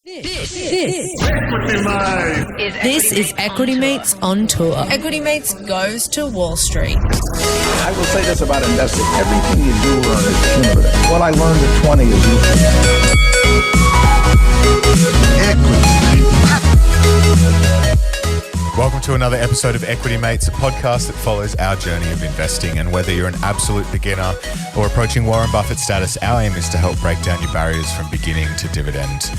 This is Equity Mates on tour. Equity Mates goes to Wall Street. I will say this about investing. Everything you do learn is cumulative. What I learned at 20 is useful. Welcome to another episode of Equity Mates, a podcast that follows our journey of investing. And whether you're an absolute beginner or approaching Warren Buffett status, our aim is to help break down your barriers from beginning to dividend.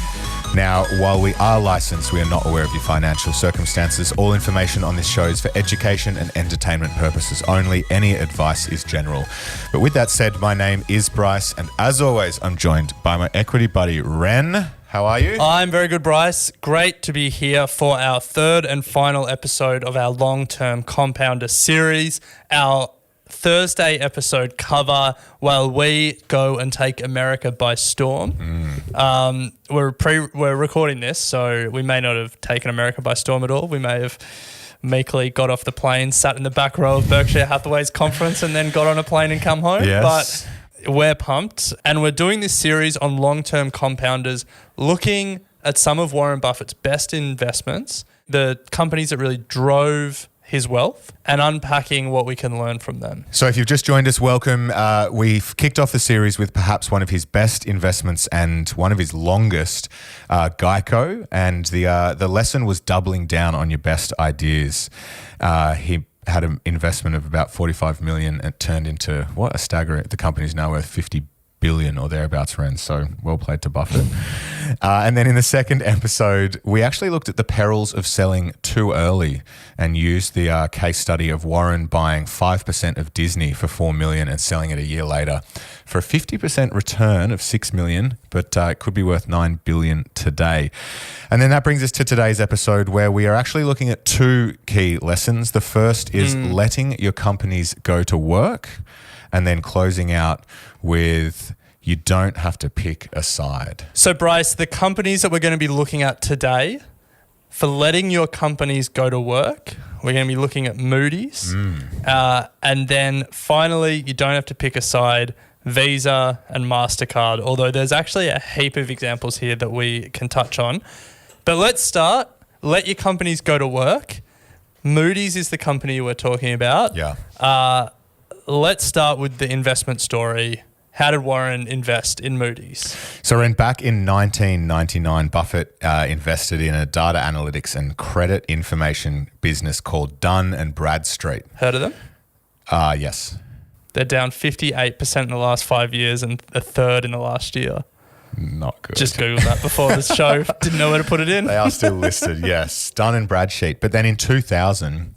Now, while we are licensed, we are not aware of your financial circumstances. All information on this show is for education and entertainment purposes only. Any advice is general. But with that said, my name is Bryce, and as always, I'm joined by my equity buddy, Ren. How are you? I'm very good, Bryce. Great to be here for our third and final episode of our long-term compounder series. Our Thursday episode cover while we go and take America by storm. We're recording this, so we may not have taken America by storm at all. We may have meekly got off the plane, sat in the back row of Berkshire Hathaway's conference, and then got on a plane and come home. Yes. But we're pumped, and we're doing this series on long-term compounders, looking at some of Warren Buffett's best investments, the companies that really drove his wealth, and unpacking what we can learn from them. So if you've just joined us, welcome. We've kicked off the series with perhaps one of his best investments and one of his longest, Geico, and the lesson was doubling down on your best ideas. He had an investment of about 45 million and turned into, what a stagger. The company's now worth 50 billion or thereabouts, Ren. So well played to Buffett. And then in the second episode, we actually looked at the perils of selling too early and used the case study of Warren buying 5% of Disney for $4 million and selling it a year later for a 50% return of $6 million, but it could be worth $9 billion today. And then that brings us to today's episode, where we are actually looking at two key lessons. The first is letting your companies go to work, and then closing out with you don't have to pick a side. So, Bryce, the companies that we're going to be looking at today, for letting your companies go to work, we're going to be looking at Moody's. And then finally, you don't have to pick a side, Visa and MasterCard, although there's actually a heap of examples here that we can touch on. But let's start. Let your companies go to work. Moody's is the company we're talking about. Yeah. Let's start with the investment story. How did Warren invest in Moody's? So, Ren, back in 1999, Buffett invested in a data analytics and credit information business called Dun & Bradstreet. Heard of them? Yes. They're down 58% in the last 5 years and a third in the last year. Not good. Just Googled that before the show. Didn't know where to put it in. They are still listed, yes. Dun & Bradstreet. But then in 2000...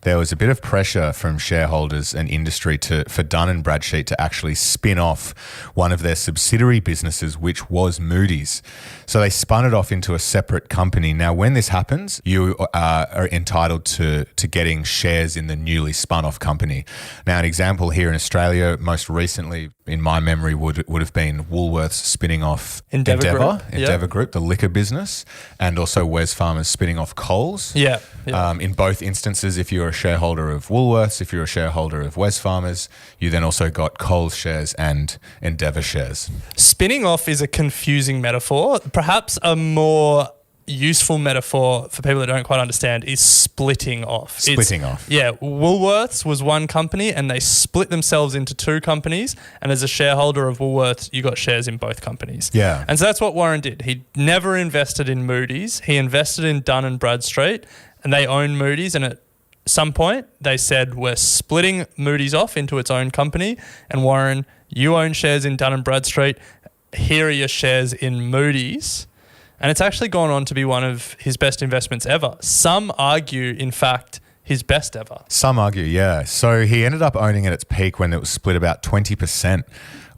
there was a bit of pressure from shareholders and industry for Dun & Bradstreet to actually spin off one of their subsidiary businesses, which was Moody's. So they spun it off into a separate company. Now, when this happens, you are entitled to getting shares in the newly spun off company. Now, an example here in Australia, most recently, in my memory, would have been Woolworths spinning off Endeavour Group, the liquor business, and also Wesfarmers spinning off Coles. Yeah. In both instances, if you're a shareholder of Woolworths, if you're a shareholder of Wesfarmers, you then also got Coles shares and Endeavour shares. Spinning off is a confusing metaphor. Perhaps a more useful metaphor for people that don't quite understand is splitting off. Yeah, Woolworths was one company and they split themselves into two companies, and as a shareholder of Woolworths, you got shares in both companies. Yeah. And so that's what Warren did. He never invested in Moody's. He invested in Dun & Bradstreet, and they own Moody's, and at some point they said, we're splitting Moody's off into its own company, and Warren, you own shares in Dun & Bradstreet. Here are your shares in Moody's. And it's actually gone on to be one of his best investments ever. Some argue, in fact, his best ever. Some argue, yeah. So he ended up owning at its peak when it was split about 20%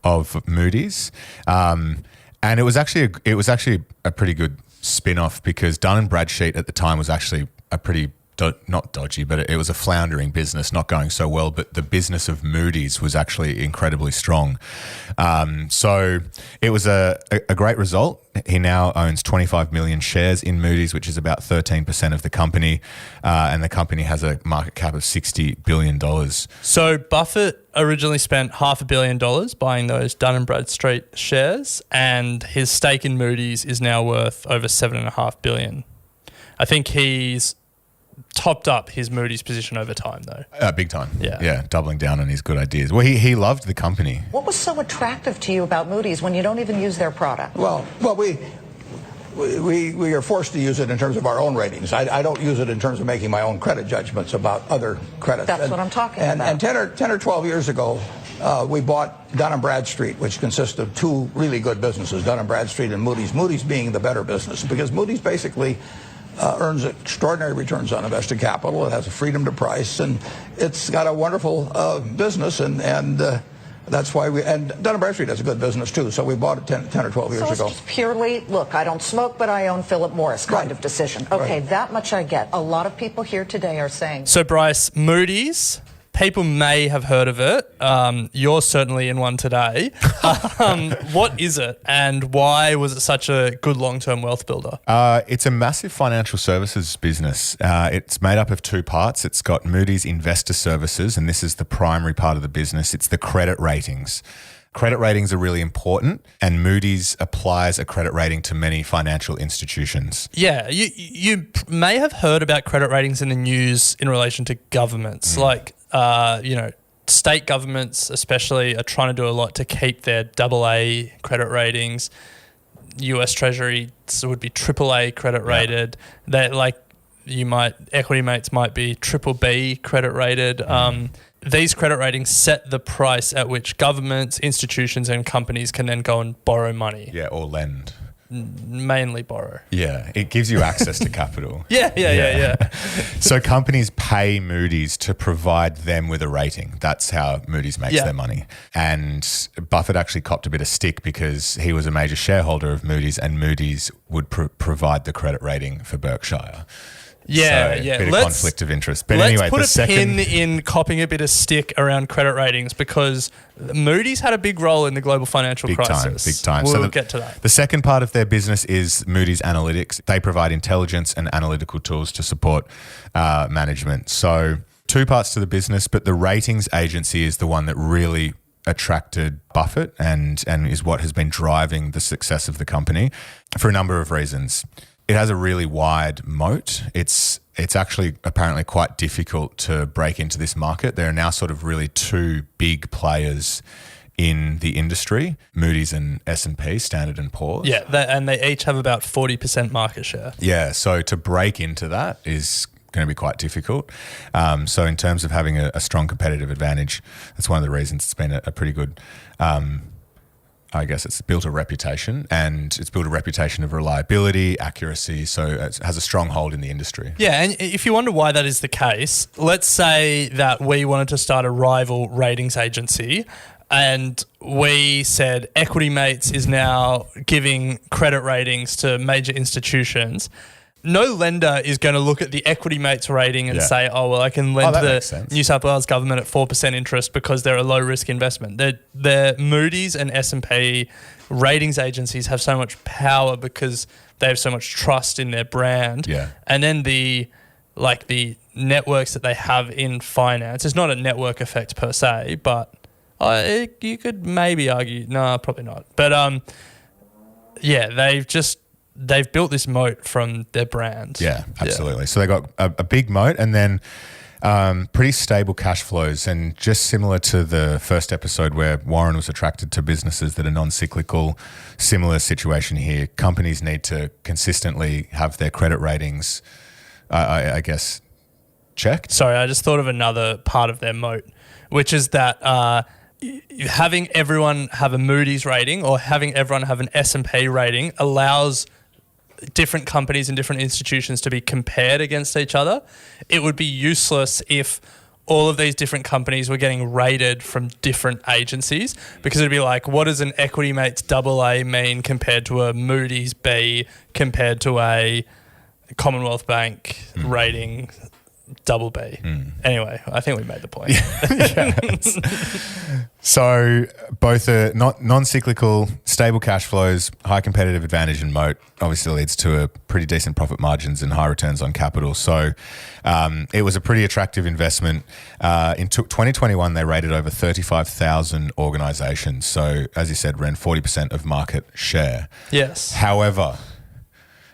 of Moody's. And it was actually a pretty good spin-off, because Dun & Bradstreet at the time was actually a pretty not dodgy, but it was a floundering business, not going so well. But the business of Moody's was actually incredibly strong. So it was a great result. He now owns 25 million shares in Moody's, which is about 13% of the company. And the company has a market cap of $60 billion. So Buffett originally spent $500 million buying those Dun & Bradstreet shares, and his stake in Moody's is now worth over $7.5 billion. I think he's topped up his Moody's position over time, though. Big time. Yeah. Doubling down on his good ideas. Well, he loved the company. What was so attractive to you about Moody's when you don't even use their product? Well, we are forced to use it in terms of our own ratings. I don't use it in terms of making my own credit judgments about other credits. That's what I'm talking about. And 10 or 12 years ago, we bought Dun & Bradstreet, which consists of two really good businesses, Dun & Bradstreet and Moody's. Moody's being the better business, because Moody's basically earns extraordinary returns on invested capital. It has a freedom to price, and it's got a wonderful business, and that's why and Dun & Bradstreet has a good business too, so we bought it 10 or 12 years so ago. It's just purely, look, I don't smoke, but I own Philip Morris kind of decision. Okay, that much I get. A lot of people here today are saying. So Bryce, Moody's, people may have heard of it. You're certainly in one today. What is it, and why was it such a good long-term wealth builder? It's a massive financial services business. It's made up of two parts. It's got Moody's Investor Services, and this is the primary part of the business. It's the credit ratings. Credit ratings are really important, and Moody's applies a credit rating to many financial institutions. Yeah, you may have heard about credit ratings in the news in relation to governments. Like, state governments especially are trying to do a lot to keep their AA credit ratings. US Treasury would be AAA credit rated. That, like, equity mates might be BBB credit rated. These credit ratings set the price at which governments, institutions, and companies can then go and borrow money. Yeah, or lend. Mainly borrow. Yeah, it gives you access to capital. Yeah. So companies pay Moody's to provide them with a rating. That's how Moody's makes their money. And Buffett actually copped a bit of stick because he was a major shareholder of Moody's, and Moody's would provide the credit rating for Berkshire. Yeah. Bit of conflict of interest. But let's anyway, put a pin in copping a bit of stick around credit ratings, because Moody's had a big role in the global financial crisis. Big time. We'll get to that. The second part of their business is Moody's Analytics. They provide intelligence and analytical tools to support management. So two parts to the business, but the ratings agency is the one that really attracted Buffett and is what has been driving the success of the company for a number of reasons. It has a really wide moat. It's actually apparently quite difficult to break into this market. There are now sort of really two big players in the industry, Moody's and S&P, Standard & Poor's. Yeah, and they each have about 40% market share. Yeah, so to break into that is going to be quite difficult. So in terms of having a strong competitive advantage, that's one of the reasons it's been a pretty good I guess it's built a reputation, and it's built a reputation of reliability, accuracy, so it has a strong hold in the industry. Yeah, and if you wonder why that is the case, let's say that we wanted to start a rival ratings agency, and we said Equity Mates is now giving credit ratings to major institutions. No lender is going to look at the Equity Mates rating and say, oh, well, I can lend the New South Wales government at 4% interest because they're a low-risk investment. They're Moody's and S&P ratings agencies have so much power because they have so much trust in their brand. Yeah. And then the networks that they have in finance, it's not a network effect per se, but you could maybe argue, no, probably not. But they've built this moat from their brand. Yeah, absolutely. Yeah. So they got a big moat, and then pretty stable cash flows. And just similar to the first episode where Warren was attracted to businesses that are non-cyclical, similar situation here. Companies need to consistently have their credit ratings, I guess, checked. Sorry, I just thought of another part of their moat, which is that having everyone have a Moody's rating or having everyone have an S&P rating allows different companies and different institutions to be compared against each other. It would be useless if all of these different companies were getting rated from different agencies, because it'd be like, what does an Equity Mates AA mean compared to a Moody's B compared to a Commonwealth Bank rating double B. Anyway, I think we made the point. Yes. So both non-cyclical, stable cash flows, high competitive advantage and moat obviously leads to a pretty decent profit margins and high returns on capital. So it was a pretty attractive investment. In 2021, they rated over 35,000 organisations. So as you said, Ren, 40% of market share. Yes. However,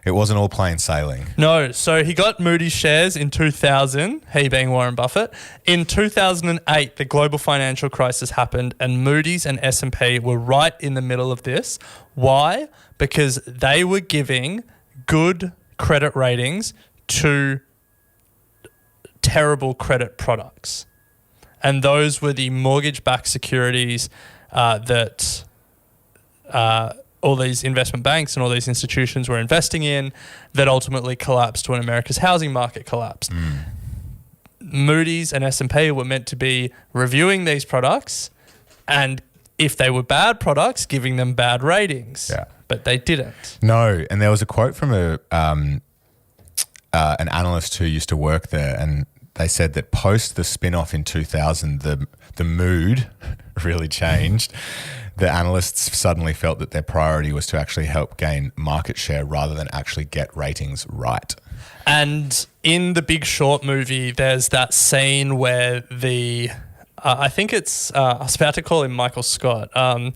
it wasn't all plain sailing. No, so he got Moody's shares in 2000, he being Warren Buffett. In 2008, the global financial crisis happened and Moody's and S&P were right in the middle of this. Why? Because they were giving good credit ratings to terrible credit products. And those were the mortgage-backed securities that all these investment banks and all these institutions were investing in that ultimately collapsed when America's housing market collapsed. Moody's and S&P were meant to be reviewing these products and if they were bad products, giving them bad ratings. Yeah. But they didn't. No, and there was a quote from an analyst who used to work there, and they said that post the spin-off in 2000, the mood really changed. The analysts suddenly felt that their priority was to actually help gain market share rather than actually get ratings right. And in the Big Short movie, there's that scene where I think it's, I was about to call him Michael Scott. Steve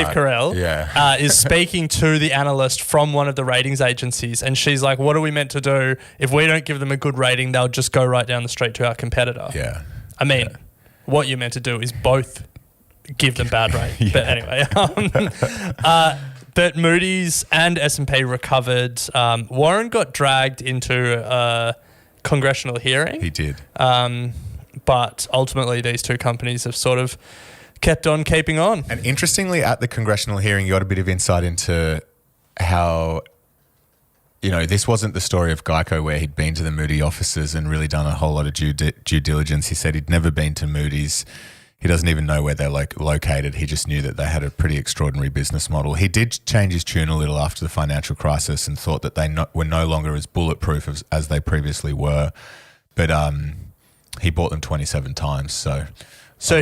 Carell is speaking to the analyst from one of the ratings agencies, and she's like, what are we meant to do? If we don't give them a good rating, they'll just go right down the street to our competitor. Yeah. I mean, what you're meant to do is both give them bad rating. But anyway, but Moody's and S&P recovered. Warren got dragged into a congressional hearing. He did. But ultimately, these two companies have sort of kept on keeping on. And interestingly, at the congressional hearing, you got a bit of insight into how, this wasn't the story of Geico where he'd been to the Moody offices and really done a whole lot of due diligence. He said he'd never been to Moody's. He doesn't even know where they're located. He just knew that they had a pretty extraordinary business model. He did change his tune a little after the financial crisis and thought that they were no longer as bulletproof as they previously were. But he bought them 27 times. So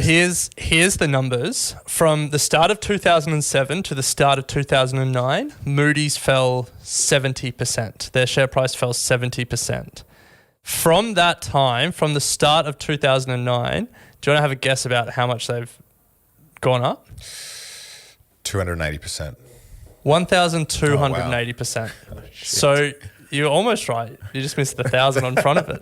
here's the numbers. From the start of 2007 to the start of 2009, Moody's fell 70%. Their share price fell 70%. From that time, from the start of 2009, do you want to have a guess about how much they've gone up? 280%. 1,280%. So you're almost right. You just missed the 1,000 on front of it.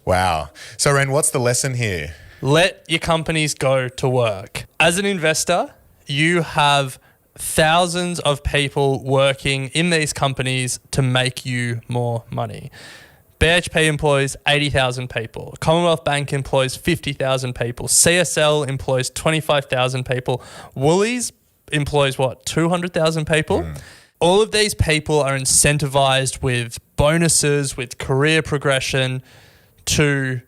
Wow. So, Ren, what's the lesson here? Let your companies go to work. As an investor, you have thousands of people working in these companies to make you more money. BHP employs 80,000 people. Commonwealth Bank employs 50,000 people. CSL employs 25,000 people. Woolies employs 200,000 people? All of these people are incentivized with bonuses, with career progression to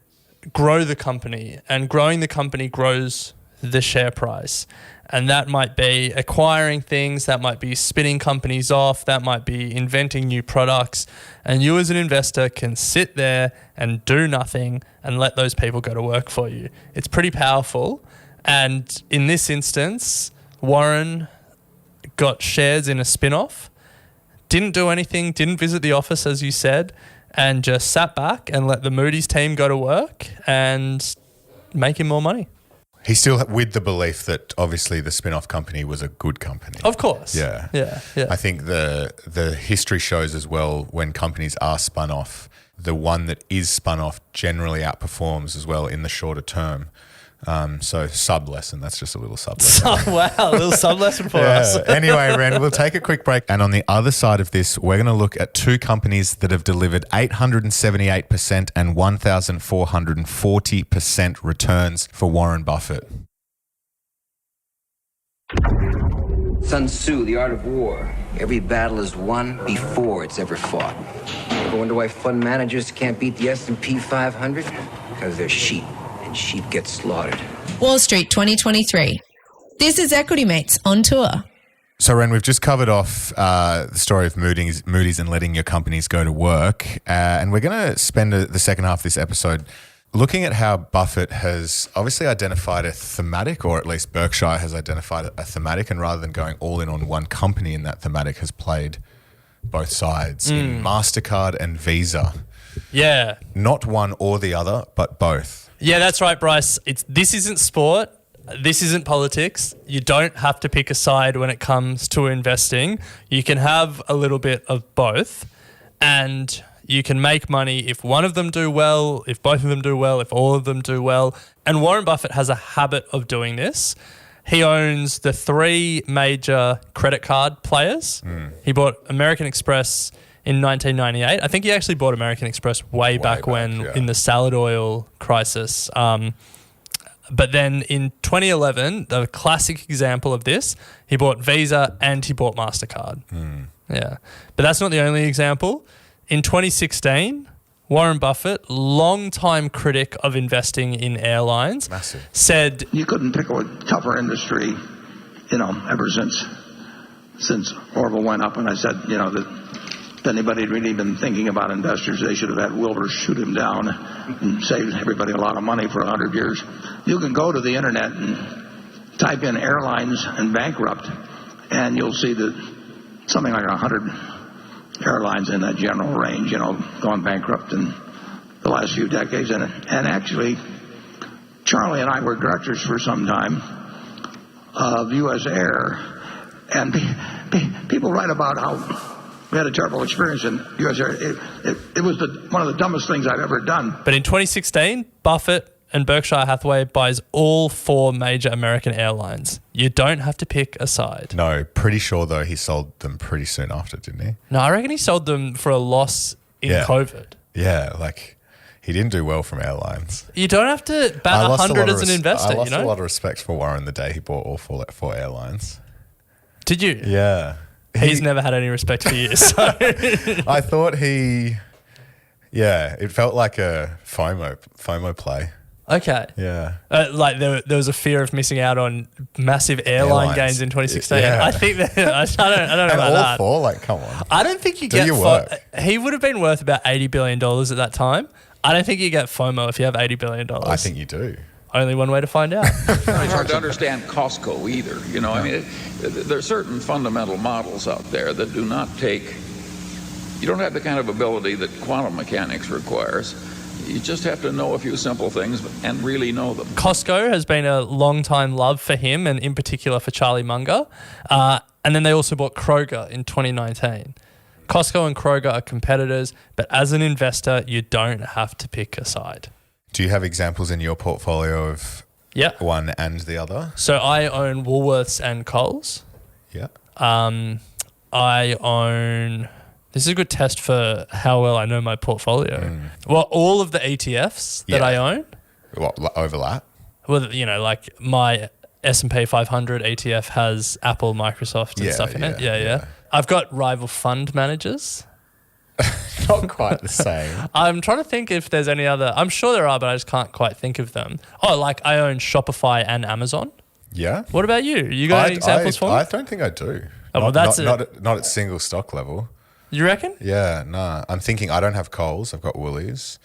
grow the company, and growing the company grows the share price. And that might be acquiring things, that might be spinning companies off, that might be inventing new products. And you as an investor can sit there and do nothing and let those people go to work for you. It's pretty powerful. And in this instance, Warren got shares in a spin-off, didn't do anything, didn't visit the office as you said, and just sat back and let the Moody's team go to work and make him more money. He's still with the belief that obviously the spin-off company was a good company. Of course. Yeah. I think the history shows as well, when companies are spun off, the one that is spun off generally outperforms as well in the shorter term. So sub-lesson, that's just a little sub-lesson. Wow, a little sub-lesson for us. Anyway, Ren, we'll take a quick break. And on the other side of this, we're going to look at two companies that have delivered 878% and 1,440% returns for Warren Buffett. Sun Tzu, The Art of War. Every battle is won before it's ever fought. Ever wonder why fund managers can't beat the S&P 500? Because they're sheep. Sheep get slaughtered. Wall Street 2023. This is Equity Mates on tour. So, Ren, we've just covered off the story of Moody's and letting your companies go to work. And we're going to spend the second half of this episode looking at how Buffett has obviously identified a thematic, or at least Berkshire has identified a thematic, and rather than going all in on one company in that thematic, has played both sides in MasterCard and Visa. Yeah. Not one or the other, but both. Yeah, that's right, Bryce. This isn't sport. This isn't politics. You don't have to pick a side when it comes to investing. You can have a little bit of both, and you can make money if one of them do well, if both of them do well, if all of them do well. And Warren Buffett has a habit of doing this. He owns the 3 major credit card players. He bought American Express in 1998. I think he actually bought American Express way back when, in the salad oil crisis. But then in 2011, the classic example of this, he bought Visa and he bought MasterCard. Yeah. But that's not the only example. In 2016, Warren Buffett, longtime critic of investing in airlines, said, You couldn't pick a tougher industry, ever since Orville went up. And I said, that if anybody had really been thinking about investors, they should have had Wilbur shoot him down and saved everybody a lot of money for 100 years. You can go to the internet and type in airlines and bankrupt, and you'll see that something like 100 airlines in that general range, gone bankrupt in the last few decades. And actually, Charlie and I were directors for some time of U.S. Air, and people write about how we had a terrible experience in U.S. Air. It was one of the dumbest things I've ever done. But in 2016, Buffett and Berkshire Hathaway buys all 4 major American airlines. You don't have to pick a side. No, pretty sure, though, he sold them pretty soon after, didn't he? No, I reckon he sold them for a loss in COVID. Yeah, he didn't do well from airlines. You don't have to bat 100 as an investor, I lost a lot of respect for Warren the day he bought all 4 airlines. Did you? Yeah. He's never had any respect for you. So. I thought it felt like a FOMO play. Okay. Yeah. There was a fear of missing out on massive airline gains in 2016. Yeah. I think that I don't know and about all that. 4, come on. I don't think you Do get your work. He would have been worth about $80 billion at that time. I don't think you get FOMO if you have $80 billion. I think you do. Only one way to find out. It's hard to understand Costco either. There are certain fundamental models out there that do not take. You don't have the kind of ability that quantum mechanics requires. You just have to know a few simple things and really know them. Costco has been a long-time love for him, and in particular for Charlie Munger. And then they also bought Kroger in 2019. Costco and Kroger are competitors, but as an investor, you don't have to pick a side. Do you have examples in your portfolio of one and the other? So I own Woolworths and Coles. Yeah. I own... This is a good test for how well I know my portfolio. Well, all of the ETFs that I own. What, overlap? Well, like my S&P 500 ETF has Apple, Microsoft and stuff in it. Yeah. I've got rival fund managers. Not quite the same. I'm trying to think if there's any other. I'm sure there are, but I just can't quite think of them. Oh, I own Shopify and Amazon. Yeah. What about you? You got any examples for me? I don't think I do. Oh, not at single stock level. You reckon? Yeah, no. I'm thinking I don't have Coles. I've got Woolies.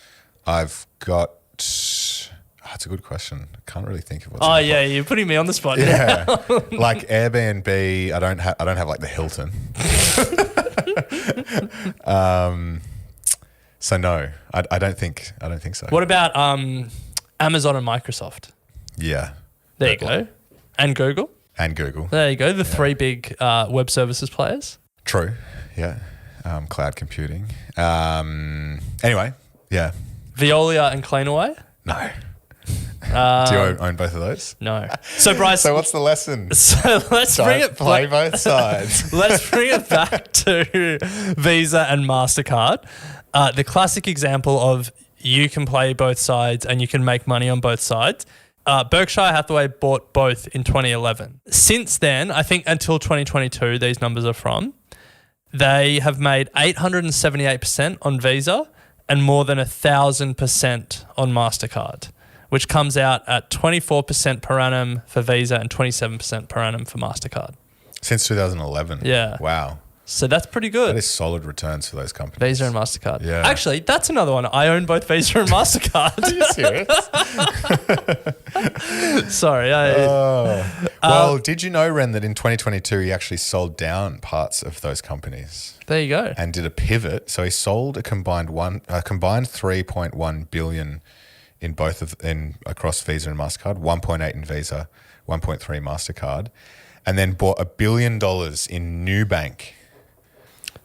I've got... that's a good question. I can't really think of what's... Oh, yeah, you're putting me on the spot. Yeah. Like Airbnb, I don't have like the Hilton. So no, I don't think so. What about Amazon and Microsoft? Yeah. There you go. And Google? And Google. There you go. The 3 big web services players. True. Yeah. Cloud computing. Anyway, yeah. Veolia and Cleanaway? No. Do you own both of those? No. So Bryce. So what's the lesson? So let's bring it. Play both sides. Let's bring it back to Visa and MasterCard. The classic example of you can play both sides and you can make money on both sides. Berkshire Hathaway bought both in 2011. Since then, I think until 2022, these numbers are from, they have made 878% on Visa and more than 1,000% on MasterCard, which comes out at 24% per annum for Visa and 27% per annum for MasterCard. Since 2011. Yeah. Wow. So that's pretty good. That is solid returns for those companies. Visa and MasterCard. Yeah. Actually, that's another one. I own both Visa and MasterCard. Are you serious? Sorry. Well, did you know, Ren, that in 2022 he actually sold down parts of those companies There you go. and did a pivot? So he sold a combined 3.1 billion in across Visa and MasterCard, 1.8 in Visa, 1.3 MasterCard, and then bought $1 billion in Nubank.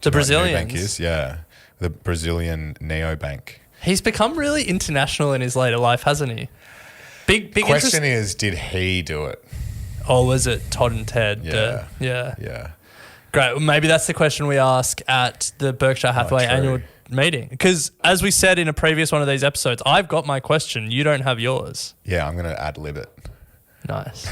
The Do you know what Brazilians. Nubank is? Yeah, the Brazilian neobank. He's become really international in his later life, hasn't he? Big Question is, did he do it? Or was it Todd and Ted? Yeah. Yeah. Great. Well, maybe that's the question we ask at the Berkshire Hathaway true. annual meeting. Because as we said in a previous one of these episodes, I've got my question. You don't have yours. Yeah, I'm going to ad-lib it. Nice.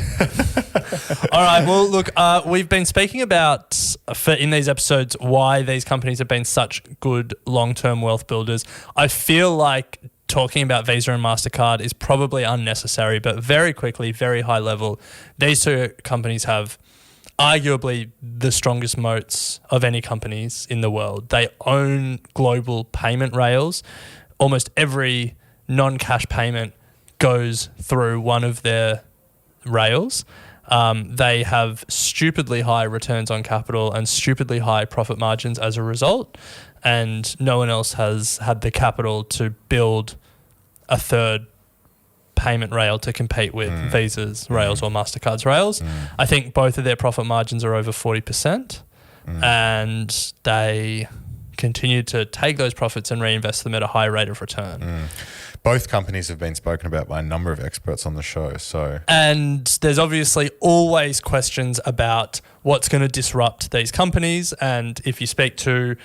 All right. Well, look, we've been speaking about in these episodes why these companies have been such good long-term wealth builders. I feel like talking about Visa and MasterCard is probably unnecessary, but very quickly, very high level, these two companies have arguably the strongest moats of any companies in the world. They own global payment rails. Almost every non-cash payment goes through one of their rails. They have stupidly high returns on capital and stupidly high profit margins as a result, and no one else has had the capital to build a third payment rail to compete with Visa's rails or MasterCard's rails. I think both of their profit margins are over 40%, and they continue to take those profits and reinvest them at a high rate of return. Both companies have been spoken about by a number of experts on the show. And there's obviously always questions about what's going to disrupt these companies. And if you speak to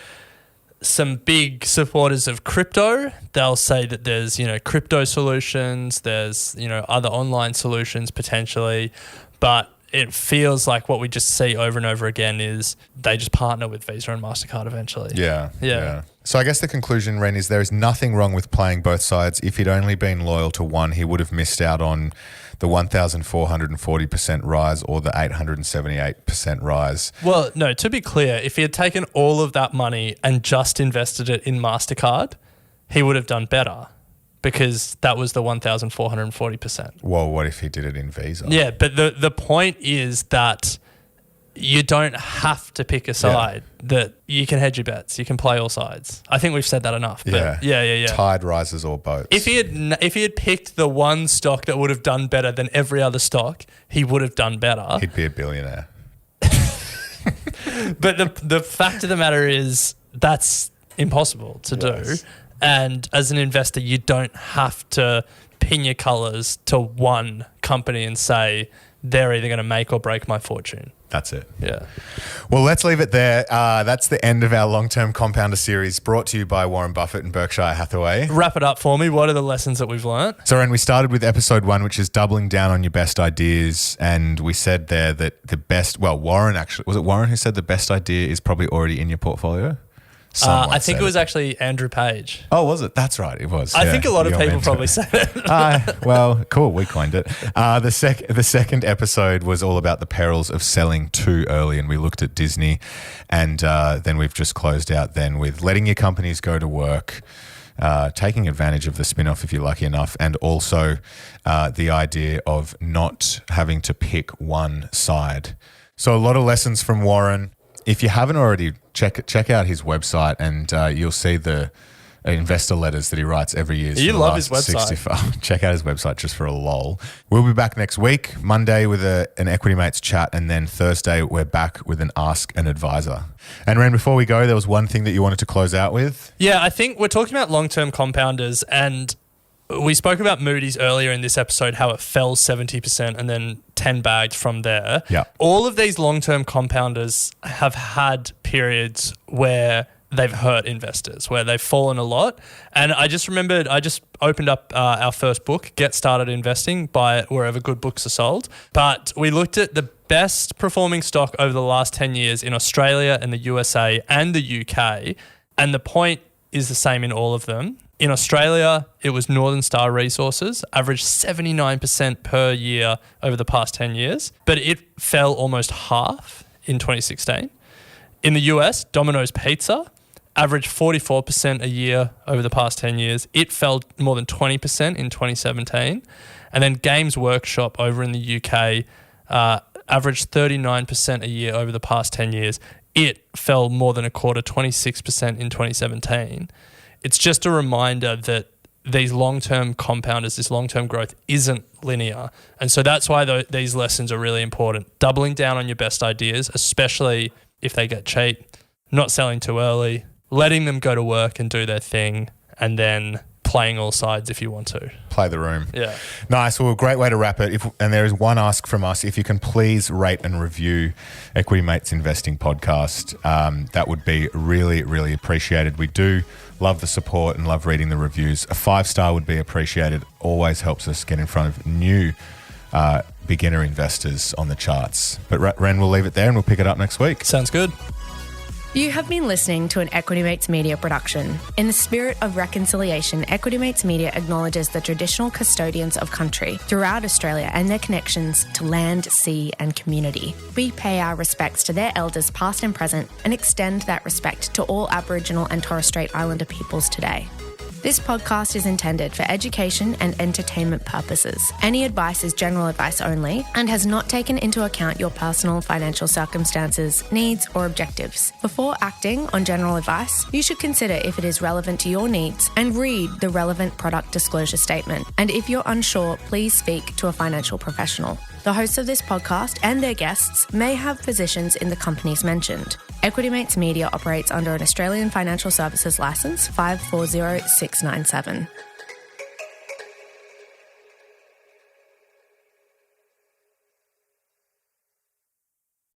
some big supporters of crypto, they'll say that there's, crypto solutions, there's, other online solutions potentially. But it feels like what we just see over and over again is they just partner with Visa and MasterCard eventually. Yeah. So I guess the conclusion, Ren, is there is nothing wrong with playing both sides. If he'd only been loyal to one, he would have missed out on the 1,440% rise or the 878% rise. Well, no, to be clear, if he had taken all of that money and just invested it in MasterCard, he would have done better because that was the 1,440%. Well, what if he did it in Visa? Yeah, but the point is that you don't have to pick a side, that you can hedge your bets. You can play all sides. I think we've said that enough. But yeah. Tide rises all boats. If he had picked the one stock that would have done better than every other stock, he would have done better. He'd be a billionaire. But the fact of the matter is that's impossible to do. And as an investor, you don't have to pin your colours to one company and say they're either going to make or break my fortune. That's it. Yeah. Well, let's leave it there. That's the end of our long-term compounder series brought to you by Warren Buffett and Berkshire Hathaway. Wrap it up for me. What are the lessons that we've learnt? So, Ren, we started with episode 1, which is doubling down on your best ideas. And we said there that Warren actually, was it Warren who said the best idea is probably already in your portfolio? I think it was actually Andrew Page. Oh, was it? That's right. It was. I think a lot of people probably said it. Well, cool. We coined it. The second episode was all about the perils of selling too early, and we looked at Disney. And then we've just closed out then with letting your companies go to work, taking advantage of the spin-off if you're lucky enough, and also the idea of not having to pick one side. So a lot of lessons from Warren. If you haven't already, check out his website, and you'll see the investor letters that he writes every year. You love his website. Check out his website just for a lol. We'll be back next week, Monday with an Equity Mates chat, and then Thursday we're back with an Ask an Advisor. And Ren, before we go, there was one thing that you wanted to close out with. Yeah, I think we're talking about long-term compounders, and we spoke about Moody's earlier in this episode, how it fell 70% and then 10 bagged from there. Yeah. All of these long-term compounders have had periods where they've hurt investors, where they've fallen a lot. And I just remembered, I just opened up our first book, Get Started Investing, buy it wherever good books are sold. But we looked at the best performing stock over the last 10 years in Australia and the USA and the UK. And the point is the same in all of them. In Australia, it was Northern Star Resources, averaged 79% per year over the past 10 years, but it fell almost half in 2016. In the US, Domino's Pizza averaged 44% a year over the past 10 years. It fell more than 20% in 2017. And then Games Workshop over in the UK averaged 39% a year over the past 10 years. It fell more than a quarter, 26% in 2017. It's just a reminder that these long-term compounders, this long-term growth isn't linear. And so that's why these lessons are really important. Doubling down on your best ideas, especially if they get cheap, not selling too early, letting them go to work and do their thing, and then playing all sides if you want to. Play the room. Yeah. Nice. Well, a great way to wrap it. And there is one ask from us. If you can please rate and review Equity Mates Investing Podcast, that would be really, really appreciated. We do love the support and love reading the reviews. A 5-star would be appreciated. Always helps us get in front of new beginner investors on the charts. But Ren, we'll leave it there and we'll pick it up next week. Sounds good. You have been listening to an Equity Mates Media production. In the spirit of reconciliation, Equity Mates Media acknowledges the traditional custodians of country throughout Australia and their connections to land, sea and community. We pay our respects to their elders past and present and extend that respect to all Aboriginal and Torres Strait Islander peoples today. This podcast is intended for education and entertainment purposes. Any advice is general advice only and has not taken into account your personal financial circumstances, needs, or objectives. Before acting on general advice, you should consider if it is relevant to your needs and read the relevant product disclosure statement. And if you're unsure, please speak to a financial professional. The hosts of this podcast and their guests may have positions in the companies mentioned. Equity Mates Media operates under an Australian Financial Services Licence 540697.